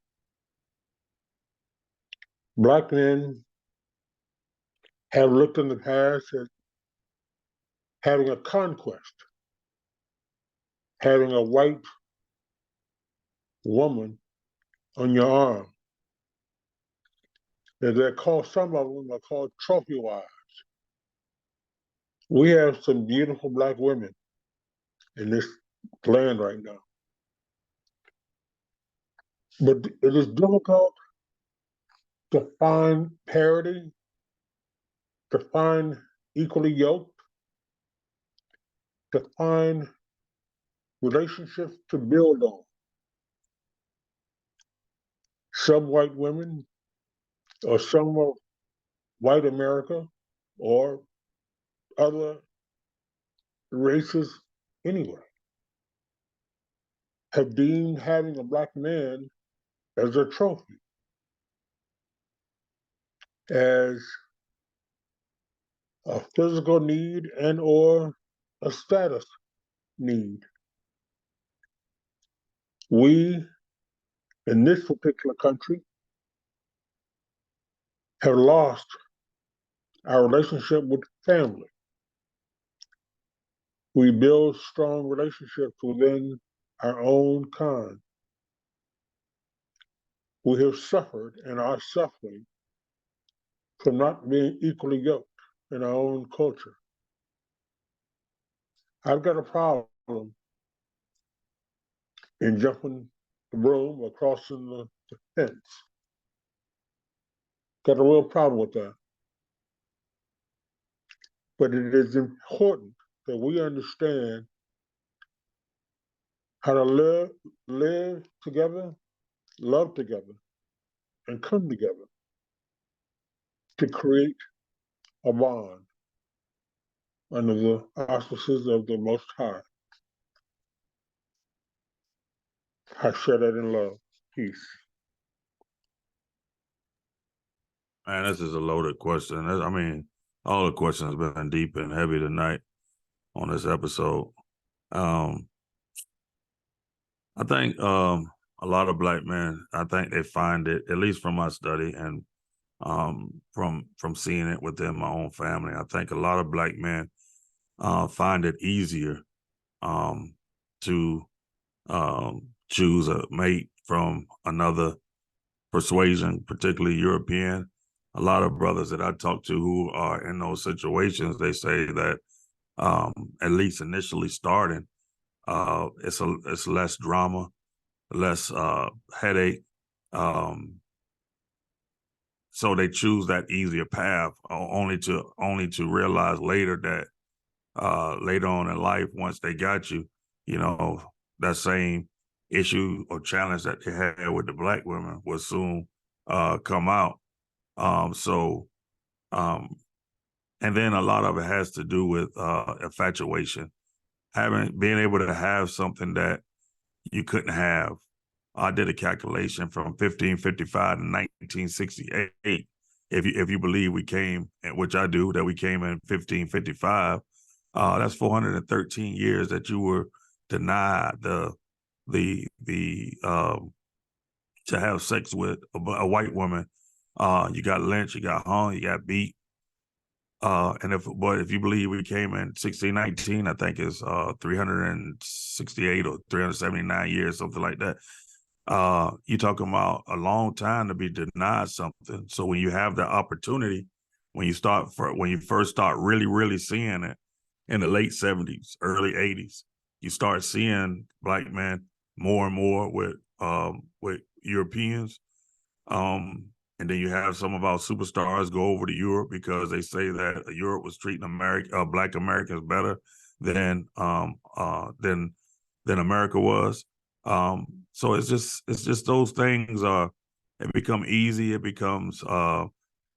Black men have looked in the past at having a conquest, having a white woman on your arm. As they're called, some of them are called trophy wives. We have some beautiful black women in this land right now. But it is difficult to find parity, to find equally yoked, to find relationships to build on. Some white women or some of white America or other races anyway have deemed having a black man as a trophy, as a physical need and or a status need. We, in this particular country, have lost our relationship with family. We build strong relationships within our own kind. We have suffered and are suffering from not being equally yoked in our own culture. I've got a problem in jumping the broom or crossing the fence. Got a real problem with that. But it is important that we understand how to live together, love together, and come together to create a bond under the auspices of the Most High. I share that in love. Peace. Man, this is a loaded question. I mean, all the questions have been deep and heavy tonight on this episode. I think a lot of black men, I think they find it, at least from my study and from seeing it within my own family, I think a lot of black men find it easier to choose a mate from another persuasion, particularly European. A lot of brothers that I talk to who are in those situations, they say that at least initially starting, it's less drama, less headache. So they choose that easier path, only to realize later that later on in life, once they got you, that same issue or challenge that they had with the black women will soon come out. And then a lot of it has to do with infatuation, being able to have something that you couldn't have. I did a calculation from 1555 to 1968. If you believe we came, which I do, that we came in 1555, that's 413 years that you were denied the to have sex with a white woman. You got lynched, you got hung, you got beat. But if you believe we came in 1619, I think it's 368 or 379 years, something like that. You're talking about a long time to be denied something. So when you have the opportunity, when you first start really seeing it in the late 70s, early 80s, you start seeing black men more and more with Europeans. And then you have some of our superstars go over to Europe because they say that Europe was treating black Americans better than America was. So it's just those things it become easy. It becomes and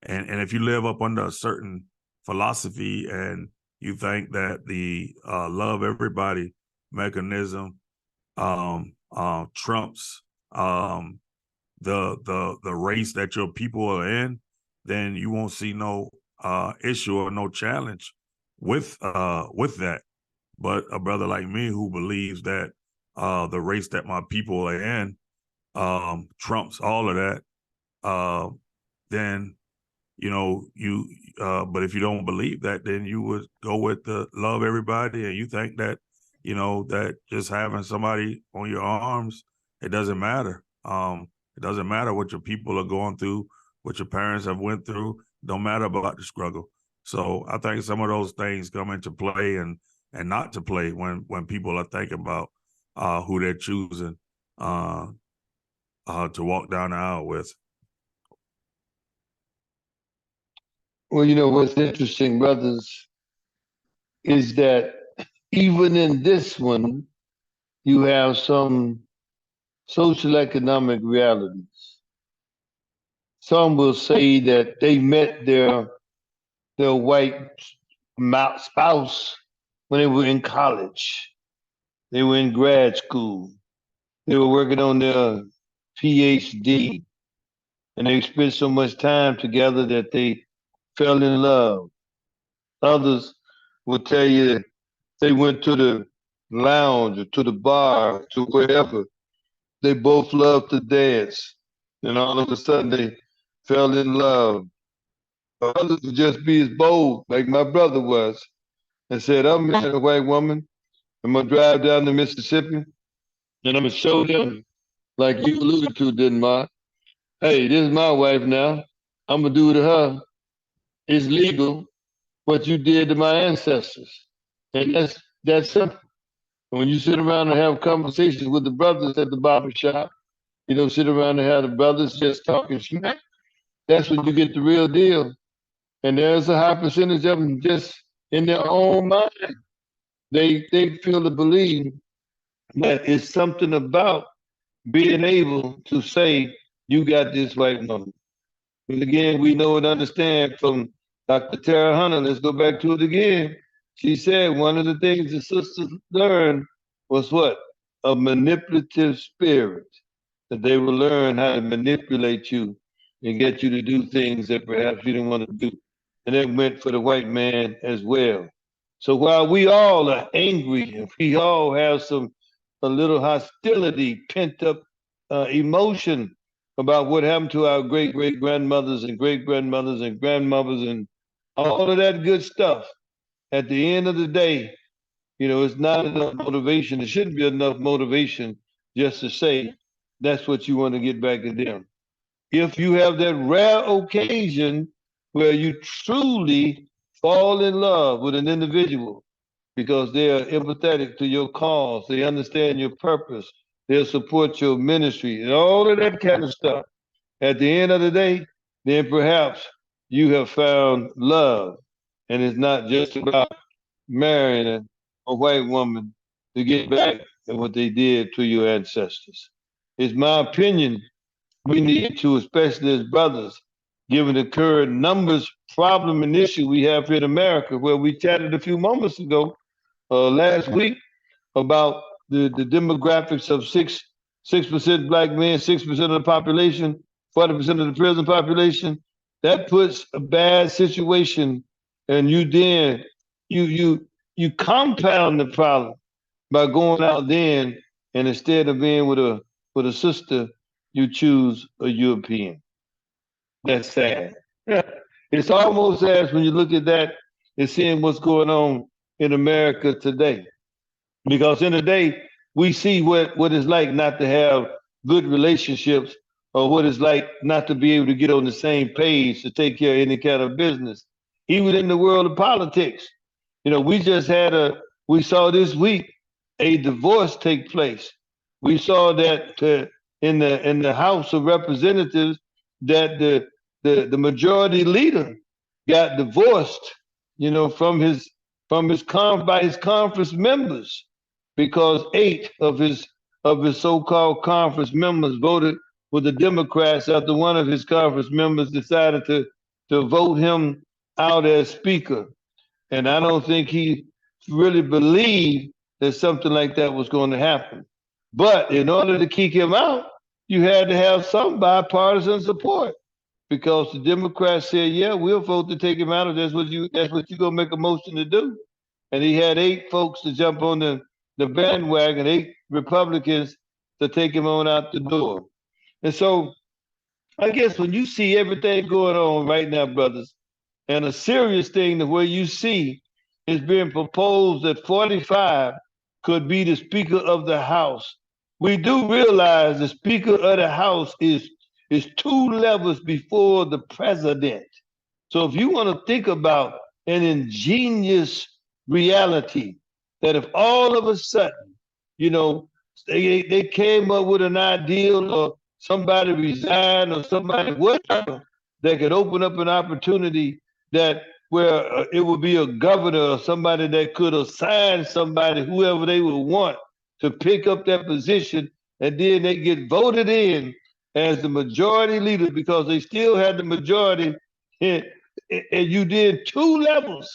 if you live up under a certain philosophy and you think that the love everybody mechanism trumps the race that your people are in, then you won't see no issue or no challenge with that. But a brother like me who believes that the race that my people are in trumps all of that, then but if you don't believe that, then you would go with the love everybody, and you think that that just having somebody on your arms, it doesn't matter. It doesn't matter what your people are going through, what your parents have went through. Don't matter about the struggle. So I think some of those things come into play and not to play when people are thinking about who they're choosing to walk down the aisle with. Well, what's interesting, brothers, is that even in this one, you have some social economic realities. some will say that they met their white spouse when they were in college. They were in grad school. They were working on their PhD, and they spent so much time together that they fell in love. Others will tell you they went to the lounge or to the bar, to wherever. They both loved to dance, and all of a sudden they fell in love. Others would just be as bold, like my brother was, and said, I'm marrying a white woman. I'm going to drive down to Mississippi, and I'm going to show them, like you alluded to, didn't Ma? Hey, this is my wife now. I'm going to do to her. It's legal what you did to my ancestors. And that's simple. When you sit around and have conversations with the brothers at the barber shop, sit around and have the brothers just talking smack, that's when you get the real deal. And there's a high percentage of them just in their own mind. They feel to believe that it's something about being able to say, you got this white woman. But again, we know and understand from Dr. Tara Hunter, let's go back to it again. She said one of the things the sisters learned was what? A manipulative spirit, that they will learn how to manipulate you and get you to do things that perhaps you didn't want to do. And that went for the white man as well. So while we all are angry and we all have a little hostility, pent up emotion about what happened to our great great grandmothers and great grandmothers and grandmothers and all of that good stuff, at the end of the day, it's not enough motivation. It shouldn't be enough motivation just to say that's what you want to get back at them. If you have that rare occasion where you truly fall in love with an individual because they are empathetic to your cause, they understand your purpose, they'll support your ministry, and all of that kind of stuff. At the end of the day, then perhaps you have found love. And it's not just about marrying a white woman to get back at what they did to your ancestors. It's my opinion we need to, especially as brothers, given the current numbers problem and issue we have here in America, where we chatted a few moments ago, last week, about the demographics of 6% black men, 6% of the population, 40% of the prison population. That puts a bad situation, and you compound the problem by going out then, and instead of being with a sister, you choose a European. That's sad. It's almost as when you look at that and seeing what's going on in America today. Because in the day, we see what it's like not to have good relationships, or what it's like not to be able to get on the same page to take care of any kind of business. Even in the world of politics, we saw this week a divorce take place. We saw that in the House of Representatives, that the majority leader got divorced, by his conference members, because 8 of his so-called conference members voted with the Democrats after one of his conference members decided to vote him out as speaker. And I don't think he really believed that something like that was going to happen. But in order to kick him out, you had to have some bipartisan support, because the Democrats said, "Yeah, we'll vote to take him out if that's what you're gonna make a motion to do." And he had 8 folks to jump on the bandwagon, 8 Republicans to take him on out the door. And so I guess when you see everything going on right now, brothers, and a serious thing the way you see is being proposed that 45 could be the Speaker of the House. We do realize the Speaker of the House is 2 levels before the president. So if you want to think about an ingenious reality, that if all of a sudden, you know, they came up with an ideal, or somebody resigned, or somebody whatever, that could open up an opportunity that where it would be a governor or somebody that could assign somebody, whoever they would want, to pick up that position, and then they get voted in as the majority leader because they still had the majority, and you did 2 levels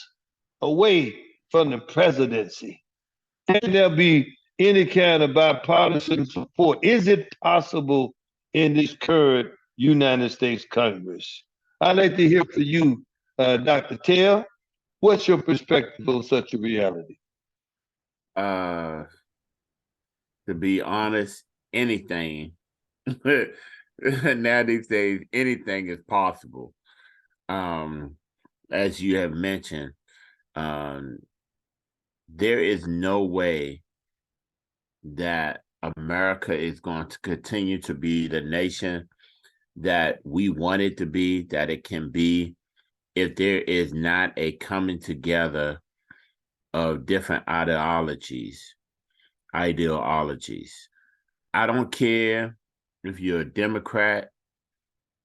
away from the presidency. Can there be any kind of bipartisan support? Is it possible in this current United States Congress? I'd like to hear from you, Dr. Tell. What's your perspective on such a reality? To be honest, anything now these days, anything is possible. As you have mentioned, there is no way that America is going to continue to be the nation that we want it to be, that it can be, if there is not a coming together of different ideologies. I don't care if you're a Democrat,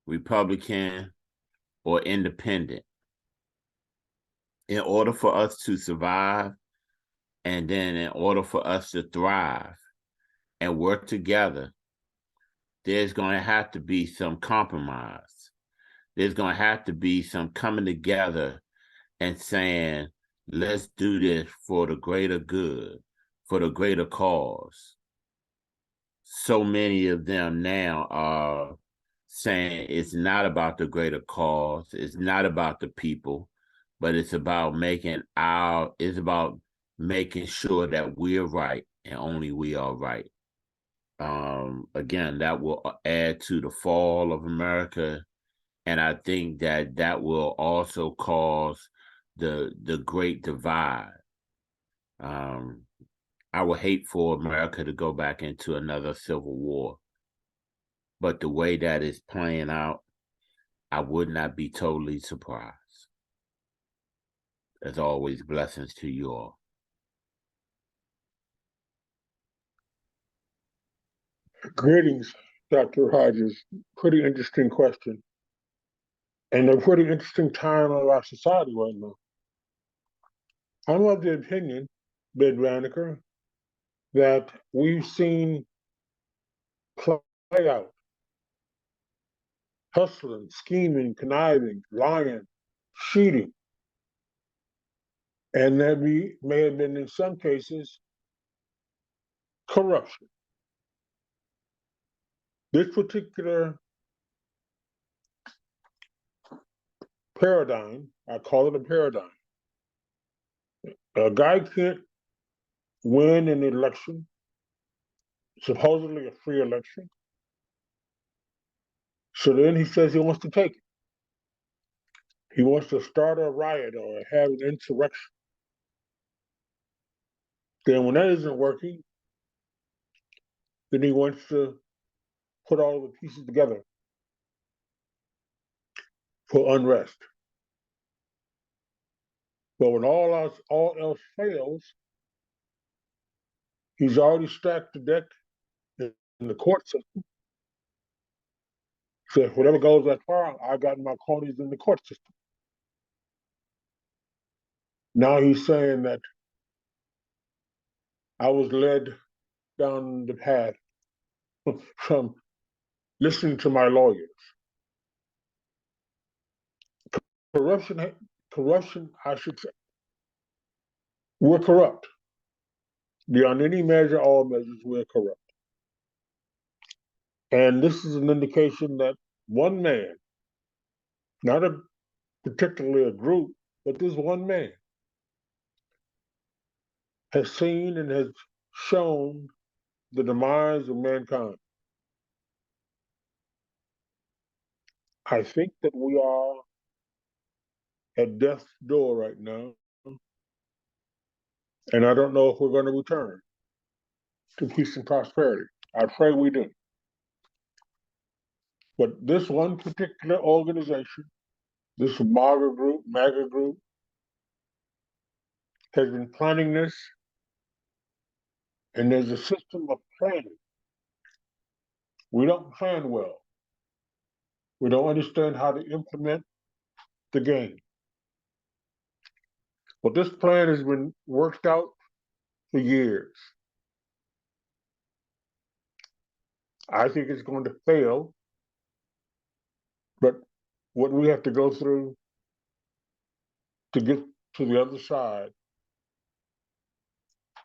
Republican, or independent. In order for us to survive, and then in order for us to thrive and work together, there's going to have to be some compromise. There's going to have to be some coming together and saying, let's do this for the greater good, for the greater cause. So many of them now are saying it's not about the greater cause, it's not about the people, but it's about making sure that we're right and only we are right. Again, that will add to the fall of America, and I think that will also cause the great divide. I would hate for America to go back into another civil war, but the way that is playing out, I would not be totally surprised. As always, blessings to you all. Greetings, Dr. Hodges. Pretty interesting question. And a pretty interesting time of our society right now. I'm of the opinion, Bid Raniker, that we've seen play out hustling, scheming, conniving, lying, cheating. And there may have been, in some cases, corruption. This particular paradigm, I call it a paradigm. A guy can't win an election, supposedly a free election. So then he says he wants to take it. He wants to start a riot or have an insurrection. Then when that isn't working, then he wants to put all the pieces together for unrest. But when all else fails, he's already stacked the deck in the court system. So if whatever goes that far, I got my cronies in the court system. Now he's saying that I was led down the path from listening to my lawyers. Corruption, I should say. We're corrupt. Beyond any measure, all measures, we're corrupt. And this is an indication that one man, not particularly a group, but this one man has seen and has shown the demise of mankind. I think that we are at death's door right now, and I don't know if we're going to return to peace and prosperity. I pray we do. But this one particular organization, this MAGA group, has been planning this, and there's a system of planning. We don't plan well. We don't understand how to implement the game. But this plan has been worked out for years. I think it's going to fail But what we have to go through to get to the other side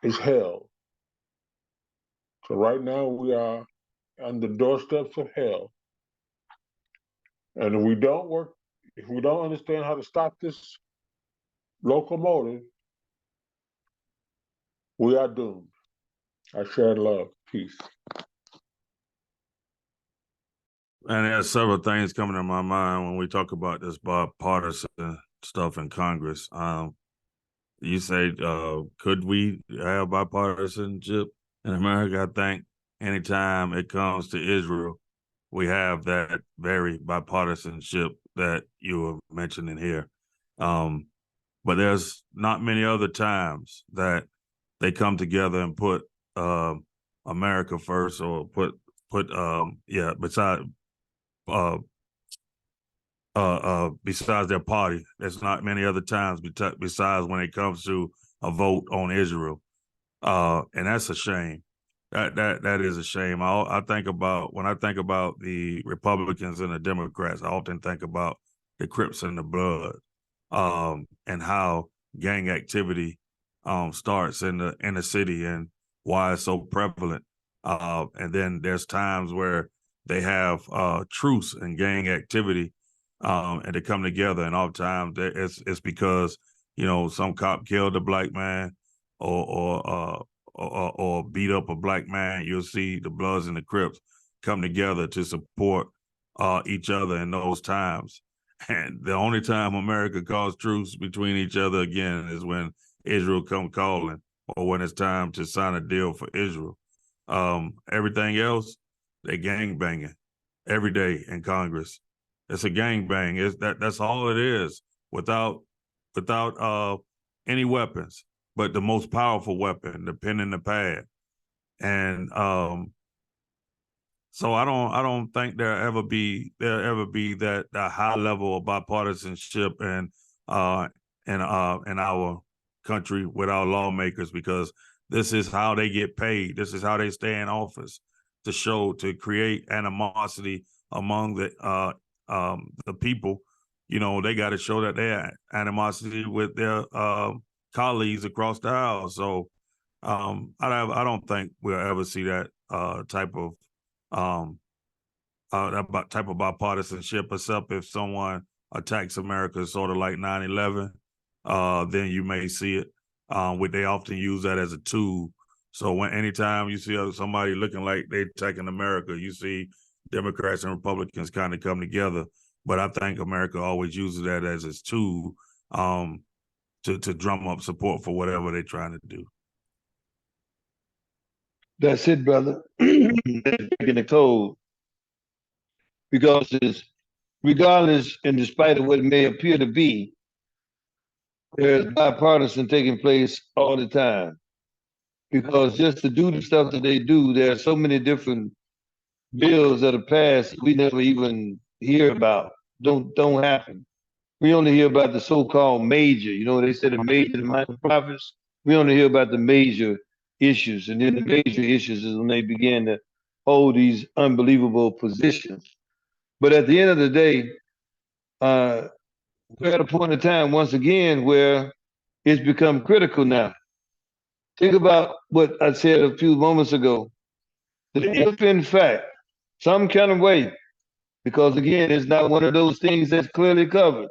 is hell. So right now we are on the doorsteps of hell. And if we don't understand how to stop this locomotive, we are doomed. I share love. Peace. And there's several things coming to my mind when we talk about this bipartisan stuff in Congress. You say, could we have bipartisanship in America? I think anytime it comes to Israel, we have that very bipartisanship that you were mentioning here. But there's not many other times that they come together and put America first, or besides their party. There's not many other times besides when it comes to a vote on Israel, and that's a shame. That is a shame. I think about, when I think about the Republicans and the Democrats, I often think about the Crips and the Blood, and how gang activity starts in the city and why it's so prevalent. And then there's times where they have truce and gang activity, and they come together, and oftentimes it's because some cop killed a black man, or beat up a black man. You'll see the Bloods and the Crips come together to support each other in those times. And the only time America calls truce between each other again is when Israel come calling, or when it's time to sign a deal for Israel. Everything else, they gang banging every day in Congress. It's a gang bang. That's all it is, without any weapons, but the most powerful weapon, the pen and the pad. And so I don't think there'll ever be that high level of bipartisanship in our country with our lawmakers, because this is how they get paid. This is how they stay in office, to create animosity among the people. They got to show that they have animosity with their colleagues across the aisle. So I don't think we'll ever see that type of bipartisanship, except if someone attacks America, sort of like 9/11. Then you may see it. They often use that as a tool. So anytime you see somebody looking like they're attacking America, you see Democrats and Republicans kind of come together. But I think America always uses that as its tool to drum up support for whatever they're trying to do. That's it, brother. Breaking the code. Because it's, regardless and despite of what it may appear to be, there's bipartisan taking place all the time. Because just to do the stuff that they do, there are so many different bills that are passed we never even hear about. Don't happen. We only hear about the so-called major. They said the major, the minor profits. We only hear about the major issues, and then the major issues is when they begin to hold these unbelievable positions. But at the end of the day, we're at a point in time once again where it's become critical now. Think about what I said a few moments ago. That if in fact, some kind of way, because again, it's not one of those things that's clearly covered.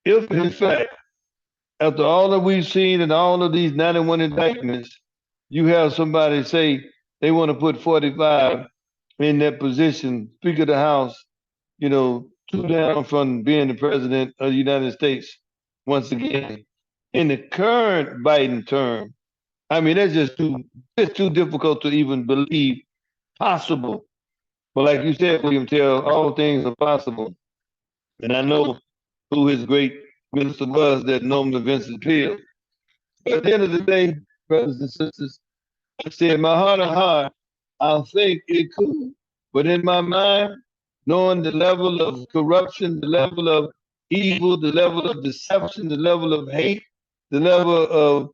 If in fact, after all that we've seen and all of these 91 indictments, you have somebody say they want to put 45 in that position, Speaker of the House, two down from being the president of the United States once again in the current Biden term. I mean, that's it's too difficult to even believe possible. But like you said, William Tell, all things are possible. And I know who his great minister was, that Norman Vincent Peale. But at the end of the day, brothers and sisters, I said, my heart of heart, I think it could. But in my mind, knowing the level of corruption, the level of evil, the level of deception, the level of hate, the level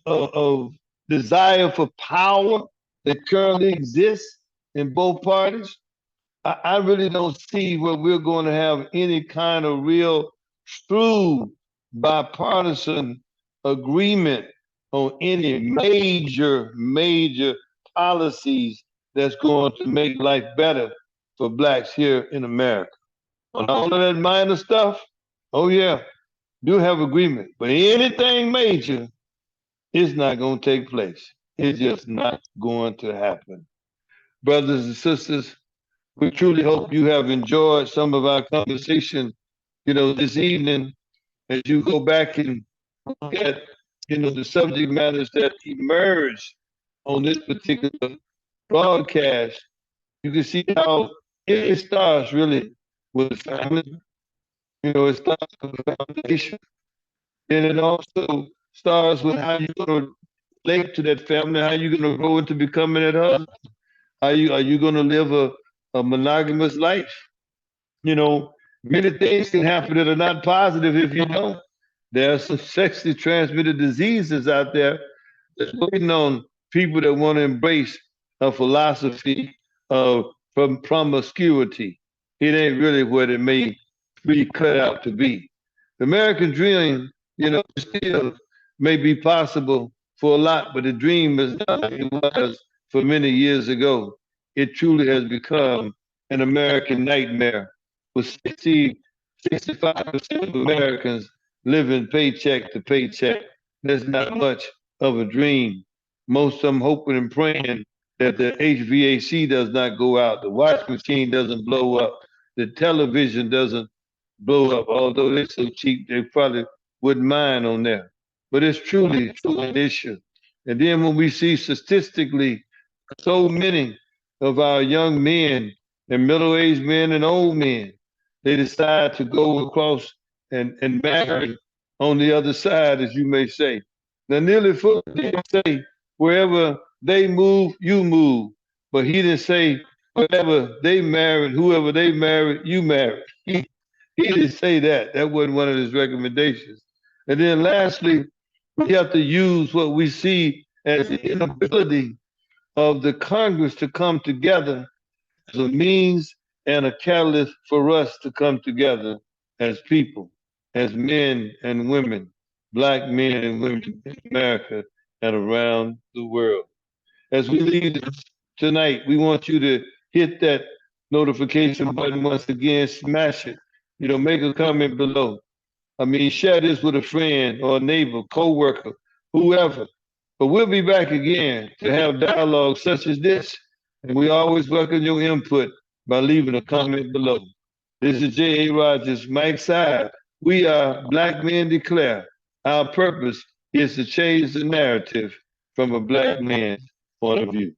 of desire for power that currently exists in both parties, I really don't see where we're going to have any kind of real, true bipartisan agreement on any major policies that's going to make life better for blacks here in America. On all of that minor stuff, oh yeah, do have agreement. But anything major, it's not going to take place. It's just not going to happen. Brothers and sisters, we truly hope you have enjoyed some of our conversation, this evening as you go back and look at, the subject matters that emerged on this particular broadcast. You can see how it starts really with the family. It starts with the foundation. And it also starts with how you're going to relate to that family, how you're going to grow into becoming that husband. Are you going to live a monogamous life? Many things can happen that are not positive if you don't. There are some sexually transmitted diseases out there that's waiting on people that want to embrace a philosophy of from promiscuity. It ain't really what it may be cut out to be. The American dream, still may be possible for a lot, but the dream is not like it was for many years ago. It truly has become an American nightmare with 65% of Americans living paycheck to paycheck. There's not much of a dream. Most of them hoping and praying that the HVAC does not go out, the washing machine doesn't blow up, the television doesn't blow up, although they're so cheap they probably wouldn't mind on there. But it's truly an issue. And then when we see statistically so many of our young men and middle-aged men and old men, they decide to go across and marry on the other side, as you may say. Now, nearly full didn't say wherever they move, you move. But he didn't say wherever they married, whoever they married, you married. He didn't say that. That wasn't one of his recommendations. And then lastly, we have to use what we see as the inability of the Congress to come together as a means and a catalyst for us to come together as people, as men and women, black men and women in America and around the world. As we leave tonight, we want you to hit that notification button once again, smash it. Make a comment below. I mean, share this with a friend or a neighbor, co-worker, whoever. But we'll be back again to have dialogue such as this. And we always welcome your input by leaving a comment below. This is J.A. Rogers, Mike Side. We are Black Men Declare. Our purpose is to change the narrative from a black man's point of view.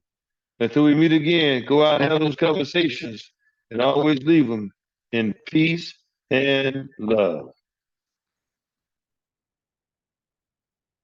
Until we meet again, go out and have those conversations and always leave them in peace and love.